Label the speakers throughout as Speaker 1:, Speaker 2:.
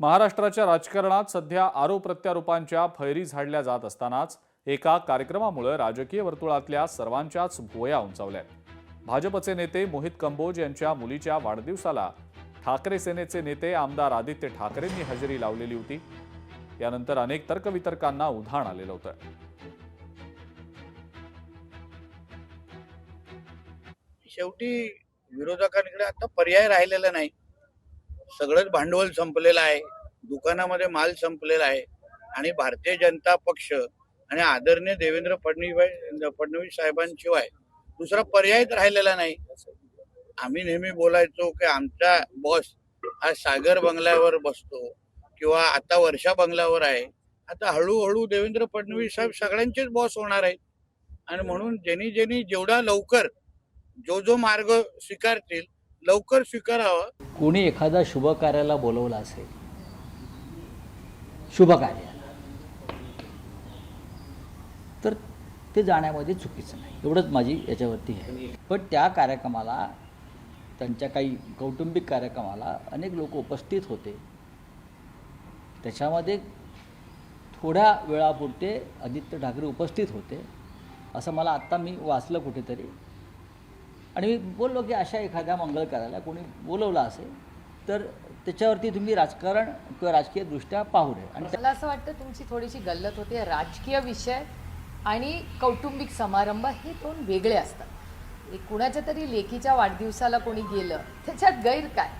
Speaker 1: महाराष्ट्राच्या राजकारणात सध्या आरोप प्रत्यारोपांच्या फैरी झाडल्या जात असतानाच एका कार्यक्रमामुळे राजकीय वर्तुळातल्या सर्वांच्याच भुवया उंचावल्या। भाजपचे नेते मोहित कंबोज यांच्या मुलीच्या वाढदिवसाला ठाकरे सेनेचे नेते आमदार आदित्य ठाकरेंनी हजेरी लावलेली होती। यानंतर अनेक तर्कवितर्कांना उधाण आलेलं होतं।
Speaker 2: शेवटी विरोधकांकडे आता पर्याय राहिलेला नाही। सगळंच भांडवल संपलेलं आहे, दुकानामध्ये माल संपलेला आहे आणि भारतीय जनता पक्ष आणि आदरणीय देवेंद्र फडणवीस साहेबांशिवाय दुसरा पर्यायच राहिलेला नाही। आम्ही नेहमी बोलायचो की आमचा बॉस हा सागर बंगल्यावर बसतो किंवा आता वर्षा बंगल्यावर आहे। आता हळूहळू देवेंद्र फडणवीस साहेब सगळ्यांचेच बॉस होणार आहेत आणि म्हणून ज्यांनी जेवढा लवकर जो मार्ग स्वीकारतील लवकर स्वीकारावा।
Speaker 3: कोणी एखादा शुभ कार्याला बोलवला असेल, शुभ कार्याला, तर ते जाण्यामध्ये चुकीचं नाही, एवढंच माझी याच्यावरती आहे। पण त्या कार्यक्रमाला, त्यांच्या काही कौटुंबिक कार्यक्रमाला अनेक लोक उपस्थित होते। त्याच्यामध्ये थोड्या वेळापुरते आदित्य ठाकरे उपस्थित होते असं मला आत्ता मी वाचलं कुठेतरी, आणि मी बोललो की अशा एखाद्या मंगल कार्याला कोणी बोलवलं असेल तर त्याच्यावरती तुम्ही राजकारण किंवा राजकीयदृष्ट्या पाहू नये। आणि
Speaker 4: मला असं वाटतं तुमची थोडीशी गल्लत होते। राजकीय विषय आणि कौटुंबिक समारंभ हे दोन वेगळे असतात। कुणाच्या तरी लेकीच्या वाढदिवसाला कोणी गेलं त्याच्यात गैर काय?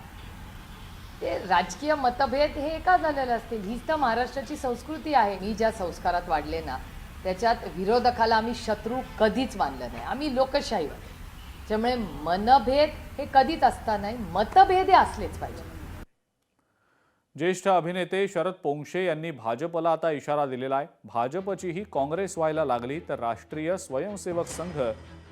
Speaker 4: ते राजकीय मतभेद हे का झालेले असतील? हीच तर महाराष्ट्राची संस्कृती आहे। मी ज्या संस्कारात वाढले ना त्याच्यात विरोधकाला आम्ही शत्रू कधीच मानलं नाही। आम्ही लोकशाहीवर, त्यामुळे मनभेद हे कधीच असता नाही, मतभेद हे असलेच पाहिजे।
Speaker 1: ज्येष्ठ अभिनेते शरद पोंक्षे यांनी भाजपला आता इशारा दिलेला आहे। भाजपचीही काँग्रेस व्हायला लागली तर राष्ट्रीय स्वयंसेवक संघ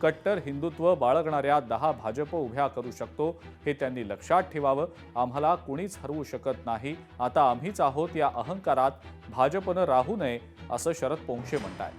Speaker 1: कट्टर हिंदुत्व बाळगणाऱ्या 10 भाजप उभ्या करू शकतो, हे त्यांनी लक्षात ठेवावं। आम्हाला कुणीच हरवू शकत नाही, आता आम्हीच आहोत या अहंकारात भाजपनं राहू नये असं शरद पोंक्षे म्हणतात।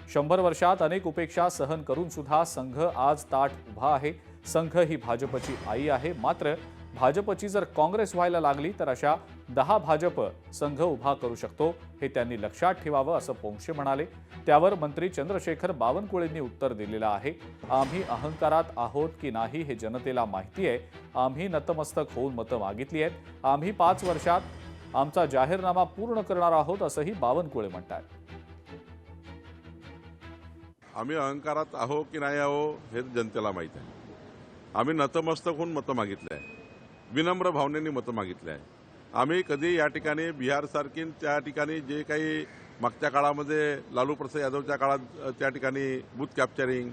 Speaker 1: 100 वर्षात अनेक उपेक्षा सहन करून सुद्धा संघ आज ताठ उभा आहे। संघ ही भाजपची आई आहे, मात्र भाजपची जर काँग्रेस व्हायला लागली तर अशा 10 भाजप संघ उभा करू शकतो, हे त्यांनी लक्षात ठेवावं असं पोंक्षे म्हणाले। त्यावर मंत्री चंद्रशेखर बावनकुळेंनी उत्तर दिलेलं आहे। आम्ही अहंकारात आहोत की नाही हे जनतेला माहिती आहे। आम्ही नतमस्तक होऊन मतं मागितली आहेत। आम्ही 5 वर्षात आमचा जाहीरनामा पूर्ण करणार आहोत असंही बावनकुळे म्हणतात।
Speaker 5: आम्ही अहंकारात आहो की नाही आहो हे जनतेला माहीत आहे। आम्ही नतमस्तक होऊन मतं मागितले आहे, विनम्र भावनेने मतं मागितले आहे। आम्ही कधी या ठिकाणी बिहारसारखी त्या ठिकाणी जे काही मागच्या काळामध्ये लालू प्रसाद यादवच्या काळात त्या ठिकाणी बूथ कॅप्चरिंग,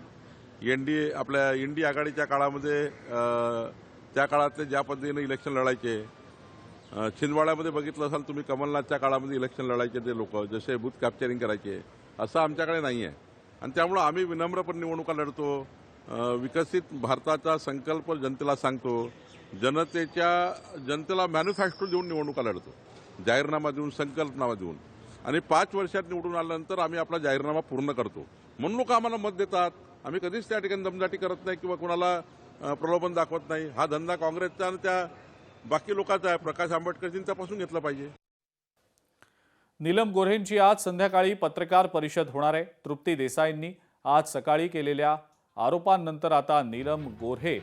Speaker 5: आपल्या इंडी आघाडीच्या काळामध्ये त्या काळातले ज्या पद्धतीने इलेक्शन लढायचे, छिंदवाड्यामध्ये बघितलं असाल तुम्ही कमलनाथच्या काळामध्ये इलेक्शन लढायचे ते लोक जसे बूथ कॅप्चरिंग करायचे, असं आमच्याकडे नाही आहे। आणि त्यामुळे आम्ही विनम्रपणे निवडणुका लढतो, विकसित भारताचा संकल्प जनतेला सांगतो, जनतेला मॅन्युफॅक्चर देऊन निवडणुका लढतो, जाहीरनामा देऊन, संकल्पनामा देऊन, आणि 5 वर्षात निवडून आल्यानंतर आम्ही आपला जाहीरनामा पूर्ण करतो म्हणून लोक आम्हाला मत देतात। आम्ही कधीच त्या ठिकाणी दमदाटी करत नाही किंवा कोणाला प्रलोभन दाखवत नाही। हा धंदा काँग्रेसचा आणि त्या बाकी लोकांचा आहे, प्रकाश आंबेडकरजींच्यापासून घेतला पाहिजे।
Speaker 1: नीलम गोऱ्हेंची आज संध्याकाळी पत्रकार परिषद होणार आहे। तृप्ती देसाईंनी आज सकाळी केलेल्या आरोपांनंतर आता नीलम गोऱ्हे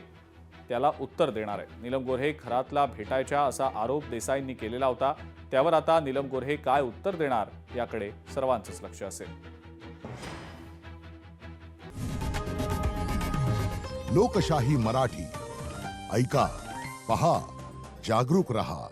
Speaker 1: त्याला उत्तर देणार आहे। नीलम गोऱ्हे घरातला भेटायच्या असा आरोप देसाईंनी केलेला होता, त्यावर आता नीलम गोऱ्हे काय उत्तर देणार याकडे सर्वांचंच लक्ष असेल।
Speaker 6: लोकशाही मराठी ऐका, पहा, जागरूक रहा।